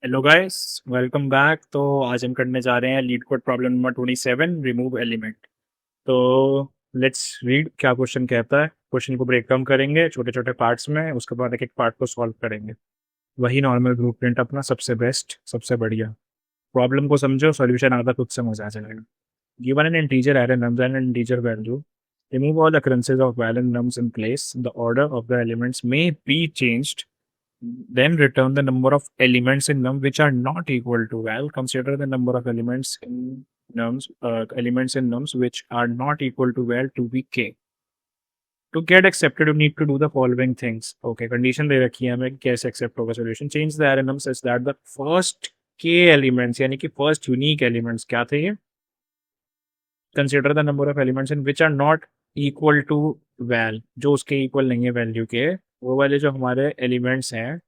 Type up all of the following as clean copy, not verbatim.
Hello guys, welcome back. तो आज हम करने जा रहे हैं leet code problem number 27, remove element. तो लेट्स रीड क्या क्वेश्चन कहता है। क्वेश्चन को ब्रेक डाउन करेंगे छोटे छोटे पार्ट्स में, उसके बाद एक एक पार्ट को सॉल्व करेंगे। वही नॉर्मल ब्लूप्रिंट अपना, सबसे बेस्ट, सबसे बढ़िया। प्रॉब्लम को समझो, सॉल्यूशन आता खुद से मजा आ जाएगा। Given an integer array nums and N integer value, remove all occurrences of val and nums in place, the order of the elements may be changed. Then return the number of elements in num which are not equal to val. Consider the number of elements in nums which are not equal to val to be k. To get accepted, you need to do the following things. Okay, condition दे रखी है हमें, कैसे accept होगा solution. Change the array num such that the first k elements यानी कि first unique elements क्या थे ये? Consider the number of elements in which are not equal to val. जो उसके equal नहीं है वैल्यू के, वो वाले जो हमारे एलिमेंट्स हैं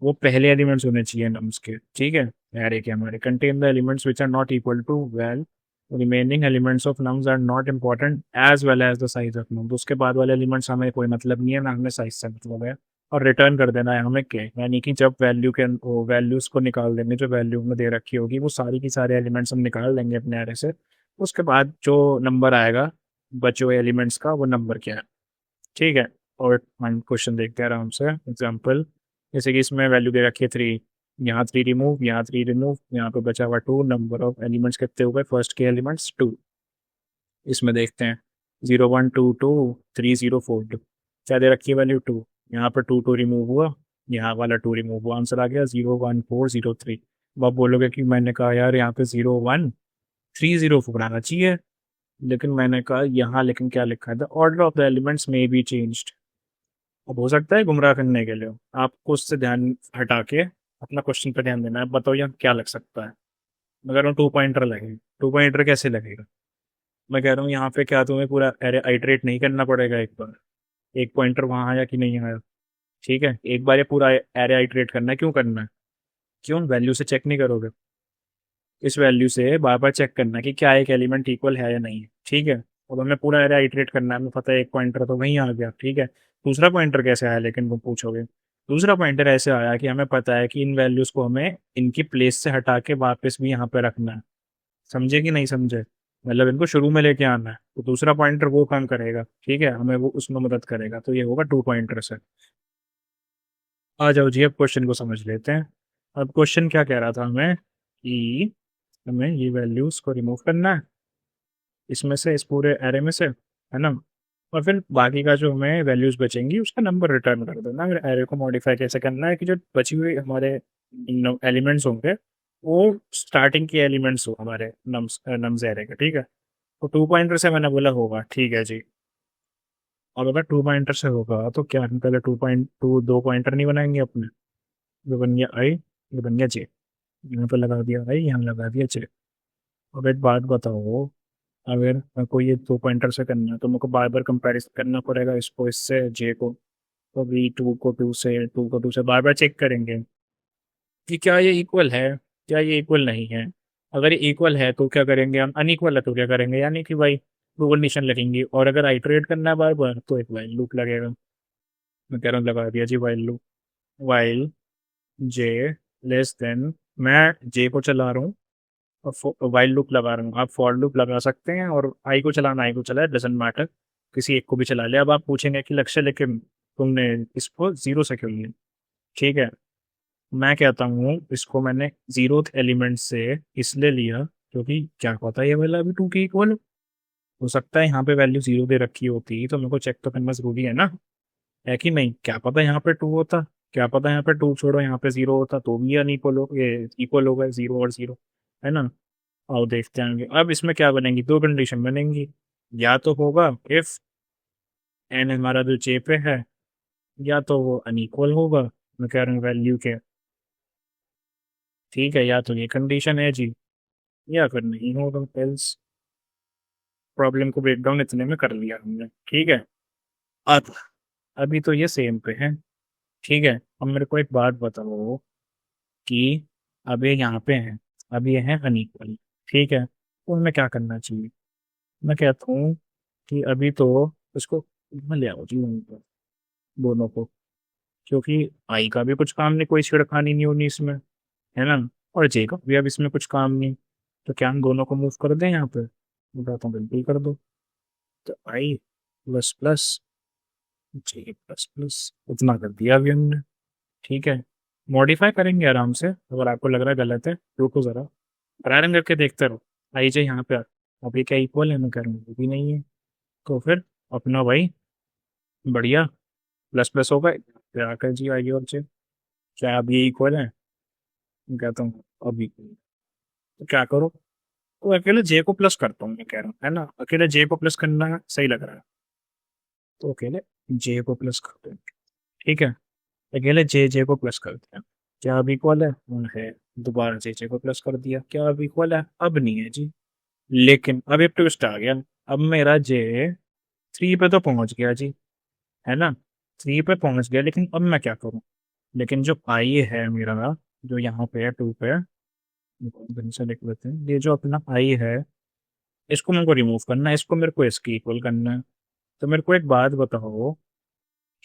वो पहले एलिमेंट्स होने चाहिए नम्स के। ठीक है, एरे के हमारे contain the elements which are not equal to well, remaining elements of nums are not important as well as the size of nums. उसके बाद वाले एलिमेंट्स हमें कोई मतलब नहीं है, ना हमें साइज से मतलब है। और रिटर्न कर देना है हमें के, यानी कि जब वैल्यू के वैल्यूज को निकाल देंगे, जो वैल्यू में दे रखी होगी वो सारी की सारे एलिमेंट्स हम निकाल देंगे अपने एरे से। उसके बाद जो नंबर आएगा बचे हुए एलिमेंट्स का, वो नंबर क्या है। ठीक है, और हम क्वेश्चन देखते हैं आराम से। एग्जाम्पल, जैसे कि इसमें वैल्यू दे रखी है 3, यहाँ 3 रिमूव, यहाँ 3 रिमूव, यहाँ पे बचा हुआ 2। नंबर ऑफ एलिमेंट्स कितने हो गए, फर्स्ट के एलिमेंट्स 2। इसमें देखते हैं 0 1 2 2 3 0 4 2, क्या दे रखी है वैल्यू 2। यहाँ पर 2 2 रिमूव हुआ, यहाँ वाला 2 रिमूव हुआ, आंसर आ गया 0 1 4 0 3। अब आप बोलोगे कि मैंने कहा यार यहाँ पे 0 1 3 0 4 आना चाहिए, लेकिन मैंने कहा यहाँ, लेकिन क्या लिखा है, the order of the elements में बी चेंज्ड। अब हो सकता है गुमराह करने के लिए, आपको उससे ध्यान हटा के अपना क्वेश्चन पे ध्यान देना है। बताओ यहाँ क्या लग सकता है। मैं कह रहा हूँ 2 पॉइंटर लगेगा। 2 पॉइंटर कैसे लगेगा? मैं कह रहा हूँ यहाँ पे क्या तुम्हें पूरा एरे आइटरेट नहीं करना पड़ेगा एक बार। एक पॉइंटर वहां आया कि नहीं आया, ठीक है, एक बार ये पूरा एरे आइटरेट करना है। क्यों करना है? क्यों वैल्यू से चेक नहीं करोगे? इस वैल्यू से बार बार चेक करना है कि क्या एक एलिमेंट इक्वल है या नहीं है। ठीक है, अब हमें पूरा एरे आइटरेट करना है, हमें पता है एक पॉइंटर तो वहीं आ गया। ठीक है, दूसरा पॉइंटर कैसे आया, लेकिन वो पूछोगे। दूसरा पॉइंटर ऐसे आया कि हमें पता है कि इन वैल्यूज को हमें इनकी प्लेस से हटा के वापस भी यहाँ पे रखना है। समझे कि नहीं समझे? मतलब इनको शुरू में लेके आना है, तो दूसरा पॉइंटर वो काम करेगा। ठीक है, हमें वो उसमें मदद करेगा, तो ये होगा 2 पॉइंटर से। आ जाओ जी, अब क्वेश्चन को समझ लेते हैं। अब क्वेश्चन क्या कह रहा था हमें कि हमें ये वैल्यूज को रिमूव करना है इसमें से, इस पूरे एरे में से, है ना। और फिर बाकी का जो हमें वैल्यूज बचेंगी उसका नंबर रिटर्न कर देना। फिर एरे को मॉडिफाई कैसे करना है कि जो बची हुई हमारे एलिमेंट्स होंगे वो स्टार्टिंग के एलिमेंट्स हो हमारे नम्स एरे के। ठीक है, तो 2 पॉइंटर से मैंने बोला होगा, ठीक है जी। और अगर 2 पॉइंटर से होगा तो क्या हम पहले 2.2 2 पॉइंटर नहीं बनाएंगे अपने? ये बन गया आई, ये बन गया जे। यहाँ पे लगा दिया आई, यहाँ लगा दिया जे। अब एक बात बताओ, अगर मेरे को ये 2 पॉइंटर से करना है तो मेरे को बार बार कंपैरिजन करना पड़ेगा इसको इससे, जे को। तो भी 2 को 2 से बार बार चेक करेंगे कि क्या ये इक्वल है, क्या ये इक्वल नहीं है। अगर ये इक्वल है तो क्या करेंगे हम, अनइक्वल है तो क्या करेंगे, यानी कि भाई दो कंडीशन लगेंगी। और अगर आइटरेट करना है बार बार तो एक वाइल लूप लगेगा। मैं कह रहा हूँ लगा दिया जी वाइल लूप। वाइल जे लेस देन, मैं जे को चला रहा हूँ और वाइल लूप लगा रहा हूँ। आप फॉर लूप लगा सकते हैं, और आई को चलाना आई को चलाए, डजेंट मैटर, किसी एक को भी चला ले। अब आप पूछेंगे कि लक्ष्य, लेकिन तुमने इसको 0 से क्यों लिया? ठीक है, मैं कहता हूँ इसको मैंने 0th एलिमेंट से इसलिए लिया क्योंकि क्या पता ये वाला अभी 2 के इक्वल हो सकता है। यहाँ पे वैल्यू 0 दे रखी होती तो मेरे को चेक तो करना जरूरी है ना, है कि नहीं? क्या पता यहाँ पे 2 होता, क्या पता यहाँ पे 2 छोड़ो यहाँ पे 0 होता, तो भी अनइक्वल हो, ये इक्वल होगा 0 और 0, है ना। आओ देखते हैं आगे। अब इसमें क्या बनेंगी, दो कंडीशन बनेंगी। या तो होगा इफ एन हमारा जो जे पे है, या तो वो अनइक्वल होगा, मैं कह रहा हूँ वैल्यू के। ठीक है, या तो ये कंडीशन है जी, या फिर नहीं होगा एल्स। प्रॉब्लम को ब्रेक डाउन इतने में कर लिया हमने। ठीक है, अब अभी तो ये सेम पे है। ठीक है, अब मेरे को एक बात बताओ कि अब ये यहाँ पे है, अब ये है अनइक्वल। ठीक है, तो हमें क्या करना चाहिए? मैं कहता हूँ कि अभी तो इसको मैं ले आओ जी वहीं पर, दोनों को, क्योंकि आई का भी कुछ काम नहीं, कोई छिड़खानी नहीं होनी इसमें। है ना। और जे का भी अब इसमें कुछ काम नहीं, तो क्या हम दोनों को मूव कर दें यहाँ पे? मैं कहता हूँ बिल्कुल कर दो। तो आई प्लस प्लस जे प्लस प्लस उतना कर दिया अभी हमने। ठीक है, मॉडिफाई करेंगे आराम से, अगर आपको लग रहा है गलत है रुको ज़रा, प्रारंभ करके देखते रहो। आई जे यहाँ पे अभी क्या इक्वल है? मैं कह रहा हूँ वो भी नहीं है। तो फिर अपना भाई बढ़िया प्लस प्लस होगा, फिर आकर जी आई और जे, क्या अब ये इक्वल है? मैं कहता हूँ अभी, तो क्या करो, तो अकेले जे को प्लस करता हूँ, मैं कह रहा हूँ है ना, अकेले जे को प्लस करना सही लग रहा है, तो अकेले जे को प्लस करते हैं। ठीक है, अकेले जे जे को प्लस करते हैं। क्या अब इक्वल है? दोबारा जे को प्लस कर दिया, क्या अब इक्वल है? अब नहीं है जी। लेकिन अब एक ट्विस्ट आ गया, अब मेरा जे 3 पे तो पहुंच गया जी, है ना, 3 पे पहुंच गया, लेकिन अब मैं क्या करूं? लेकिन जो आई है मेरा, जो यहाँ पे है 2 पे, ढंग से लिख लेते हैं, ये जो अपना आई है, इसको मेरे को रिमूव करना है, इसको मेरे को इसकी इक्वल करना है। तो मेरे को एक बात बताओ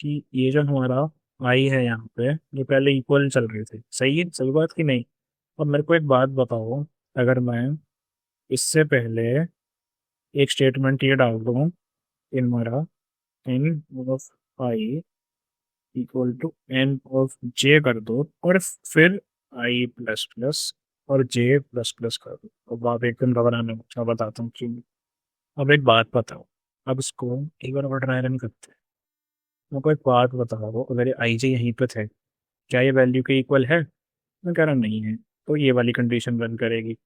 कि ये जो हमारा आई है यहाँ पे, ये पहले इक्वल चल रहे थे, सही है, सही बात की नहीं? अब मेरे को एक बात बताओ, अगर मैं इससे पहले एक स्टेटमेंट ये डाल दूँ, इन मेरा in of i equal to n of j कर दो, और फिर आई प्लस प्लस और जे प्लस प्लस कर दो। अब आप एकदम घबराने मत, मैं बताता हूँ क्यों। अब एक बात बताओ, अब इसको एक बार और ट्राई रन करते हैं। मेरे को एक बात बताओ, अगर ये आई जे यहीं पे थे, क्या ये वैल्यू के इक्वल है? मैं कह रहा नहीं है, तो ये वाली कंडीशन रन करेगी।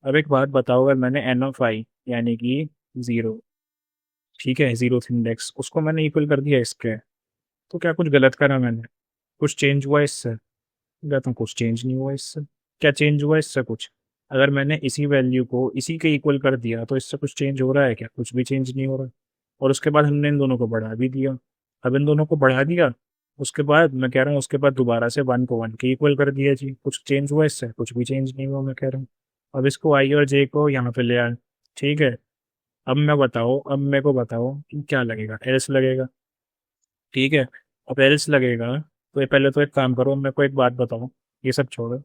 अब एक बात बताओ, अगर मैंने एन ऑफ आई यानी कि जीरो, ठीक है, जीरो इंडेक्स, उसको मैंने इक्वल कर दिया इसके, तो क्या कुछ गलत करा मैंने? कुछ चेंज हुआ इससे? कहता हूँ कुछ चेंज नहीं हुआ इससे। क्या चेंज हुआ इससे कुछ? अगर मैंने इसी वैल्यू को इसी के इक्वल कर दिया, तो इससे कुछ चेंज हो रहा है क्या? कुछ भी चेंज नहीं हो रहा। और उसके बाद हमने इन दोनों को बढ़ा भी दिया। अब इन दोनों को बढ़ा दिया, उसके बाद मैं कह रहा हूँ उसके बाद दोबारा से वन को वन के इक्वल कर दिया जी, कुछ चेंज हुआ इससे? कुछ भी चेंज नहीं हुआ, मैं कह रहा हूँ। अब इसको आई और जे को यहाँ पे ले आए, ठीक है। अब मैं बताओ, अब मेरे को बताओ कि क्या लगेगा? एल्स लगेगा, ठीक है। अब एल्स लगेगा, तो ये पहले तो एक काम करो, मेरे को एक बात बताओ, ये सब छोड़ो,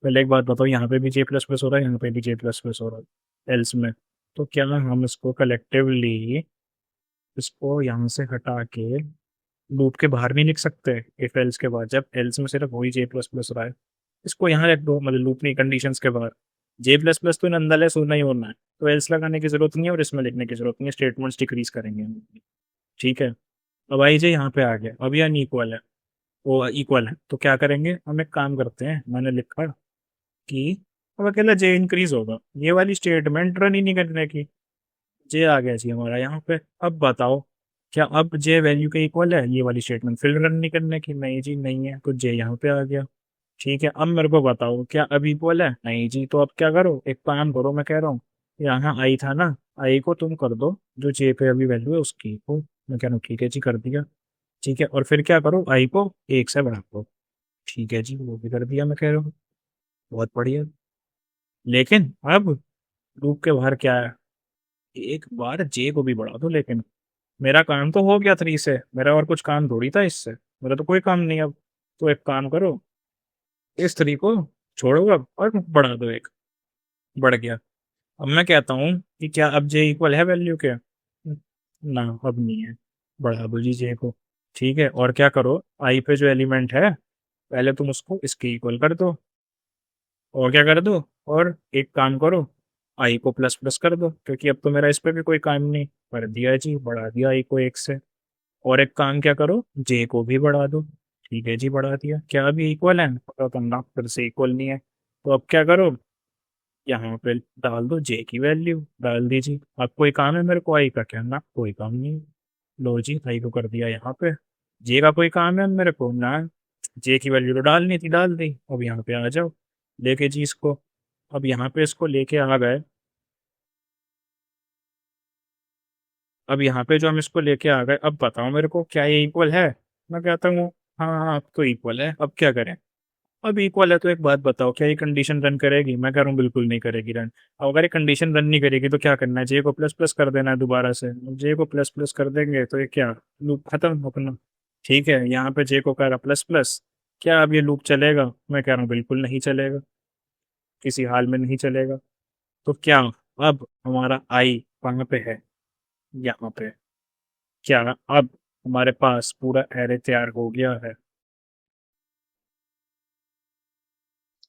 पहले एक बात बताओ, यहाँ पे भी जे प्लस प्लस हो रहा है, यहाँ पे भी जे प्लस प्लस हो रहा है एल्स में, तो क्या हम इसको कलेक्टिवली, इसको यहाँ से हटा के लूप के बाहर नहीं लिख सकते? इफ एल्स के बाद, जब एल्स में सिर्फ वही जे प्लस प्लस हो रहा है, इसको यहाँ रख दो, मतलब लूप नहीं, कंडीशंस के बाहर। जे प्लस प्लस तो नंदल है, सोना ही होना है, तो एल्स लगाने की जरूरत नहीं है और इसमें लिखने की जरूरत नहीं है, स्टेटमेंट्स डिक्रीज करेंगे हम। ठीक है, अब आई जे यहाँ पे आ गया, अब यहाँ इक्वल है, वो इक्वल है, तो क्या करेंगे हम? एक काम करते हैं, मैंने लिखा कि अब अकेला जे इंक्रीज होगा, ये वाली स्टेटमेंट रन ही नहीं करने की। जे आ गया जी हमारा यहाँ पे। अब बताओ, क्या अब जे वैल्यू के इक्वल है? ये वाली स्टेटमेंट फिर रन नहीं करने की? नहीं जी नहीं है, तो जे यहाँ पे आ गया। ठीक है, अब मेरे को बताओ, क्या अब इक्वल है? नहीं जी, तो अब क्या करो, एक काम करो, मैं कह रहा हूँ, यहाँ आई था ना, आई को तुम कर दो जो जे पे अभी वैल्यू है उसकी को। मैं कह रहा हूँ ठीक है जी, कर दिया। ठीक है, और फिर क्या करो, आई को एक से बढ़ा दो। ठीक है जी, वो भी कर दिया, मैं कह रहा हूँ, बहुत बढ़िया। लेकिन अब लूप के बाहर क्या है? एक बार जे को भी बढ़ा दो, लेकिन मेरा काम तो हो गया 3 से, मेरा और कुछ काम थोड़ी था इससे, मेरा तो कोई काम नहीं अब। तो एक काम करो, इस 3 को छोड़ो अब और बढ़ा दो एक, बढ़ गया। अब मैं कहता हूँ कि क्या अब जे इक्वल है वैल्यू के? ना, अब नहीं है, बढ़ा दो जी जे को। ठीक है, और क्या करो, आई पे जो एलिमेंट है, पहले तुम उसको इसके इक्वल कर दो, और क्या कर दो, और एक काम करो, आई को प्लस प्लस कर दो, क्योंकि अब तो मेरा इस पे भी कोई काम नहीं, कर दिया जी, बढ़ा दिया आई को एक से। और एक काम क्या करो, जे को भी बढ़ा दो। ठीक है जी, बढ़ा दिया, क्या अभी इक्वल है? पता तो ना, फिर से इक्वल नहीं है, तो अब क्या करो, यहाँ पे डाल दो जे की वैल्यू, डाल दीजिए। अब कोई काम है मेरे को आई का? क्या ना, कोई काम नहीं। लो जी, आई को कर दिया यहाँ पे। जे का कोई काम है मेरे को ना, जे की वैल्यू तो डालनी थी, डाल दी। अब यहाँ पे आ जाओ लेके जी इसको, अब यहाँ पे इसको लेके आ गए। अब यहाँ पे जो हम इसको लेके आ गए, अब बताओ मेरे को, क्या ये इक्वल है? मैं कहता हूँ हाँ हाँ अब तो इक्वल है, अब क्या करें? अब इक्वल है तो एक बात बताओ, क्या ये कंडीशन रन करेगी? मैं कह रहा हूँ बिल्कुल नहीं करेगी रन। अब अगर ये कंडीशन रन नहीं करेगी तो क्या करना है, जे को प्लस प्लस कर देना है दोबारा से। जे को प्लस प्लस कर देंगे तो ये क्या, लूप खत्म अपना। ठीक है, यहाँ पे जे को करा प्लस प्लस, क्या अब ये लूप चलेगा? मैं कह रहा हूँ बिल्कुल नहीं चलेगा, किसी हाल में नहीं चलेगा। तो क्या अब हमारा आई कहाँ पे है? यहाँ पे। क्या अब हमारे पास पूरा एरे तैयार हो गया है?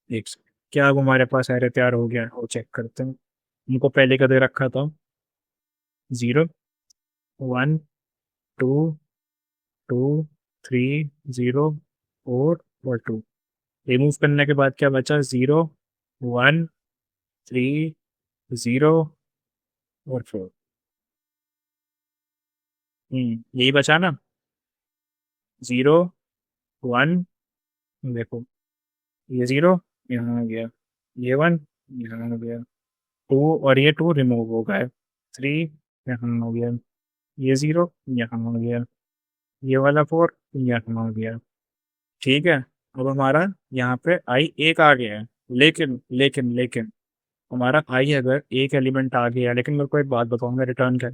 एक सेकंड, क्या अब हमारे पास एरे तैयार हो गया है? वो चेक करते हैं। उनको पहले का दे रखा था 0 1 2 2 3 0 4 और 2। रिमूव करने के बाद क्या बचा? 0 1 3 0 और 4। यही बचा ना? 0 1, देखो, ये 0 यहाँ आ गया, ये 1 यहाँ आ गया, 2 और ये 2 रिमूव हो गए, 3 यहाँ हो गया, ये 0 यहाँ हो गया, ये वाला 4 यहाँ हो गया। ठीक है। अब हमारा यहाँ पे आई एक आ गया है। लेकिन हमारा आई अगर एक एलिमेंट आ गया, लेकिन मेरे को एक बात बताऊंगा, रिटर्न का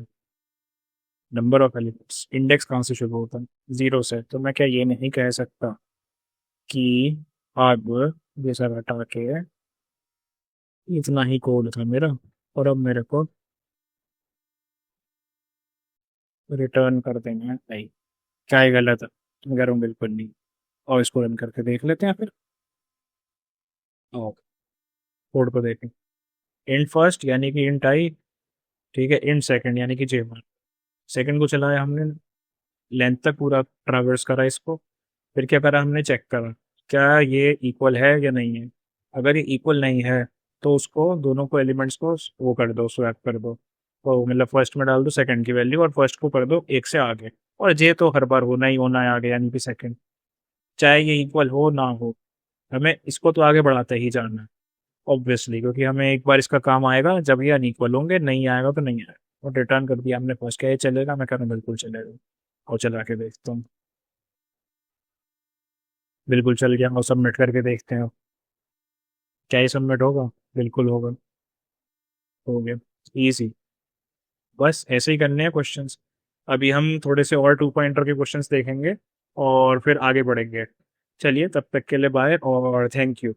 नंबर ऑफ एलिमेंट्स इंडेक्स कहाँ से शुरू होता है? 0 से। तो मैं क्या ये नहीं कह सकता कि अब ये सब हटा के इतना ही कोड था मेरा और अब मेरे को रिटर्न कर देना है आई? क्या ये गलत है? मैं कह रहा हूँ बिल्कुल नहीं। और इसको रन करके देख लेते हैं फिर। कोड को देखें। इंट फर्स्ट यानी कि इंट आई। ठीक है। इंट सेकंड यानी कि जेमर। सेकंड को चलाया हमने, लेंथ तक पूरा ट्रैवर्स करा इसको। फिर क्या करा हमने? चेक करा क्या ये इक्वल है या नहीं है। अगर ये इक्वल नहीं है तो उसको दोनों को एलिमेंट्स को वो कर दो, स्वैप कर दो। तो मतलब फर्स्ट में डाल दो सेकंड की वैल्यू और फर्स्ट को कर दो एक से आगे। और जे तो हर बार होना ही होना है आगे, यानी कि सेकंड, चाहे ये इक्वल हो ना हो। हमें इसको तो आगे बढ़ाते ही जाना है ऑब्वियसली, क्योंकि हमें एक बार इसका काम आएगा जब ये अनइक्वल होंगे, नहीं आएगा तो नहीं आएगा। और रिटर्न कर दिया हमने फर्स्ट। क्या ये चलेगा? मैं कह रहा हूँ बिल्कुल चलेगा। और चला के देखता हूँ। बिल्कुल चल गया। और सबमिट करके देखते हैं क्या ये सबमिट होगा। बिल्कुल होगा। हो गया। इजी। बस ऐसे ही करने हैं क्वेश्चंस। अभी हम थोड़े से और टू पॉइंटर के क्वेश्चंस देखेंगे और फिर आगे बढ़ेंगे। चलिए, तब तक के लिए बाय और थैंक यू।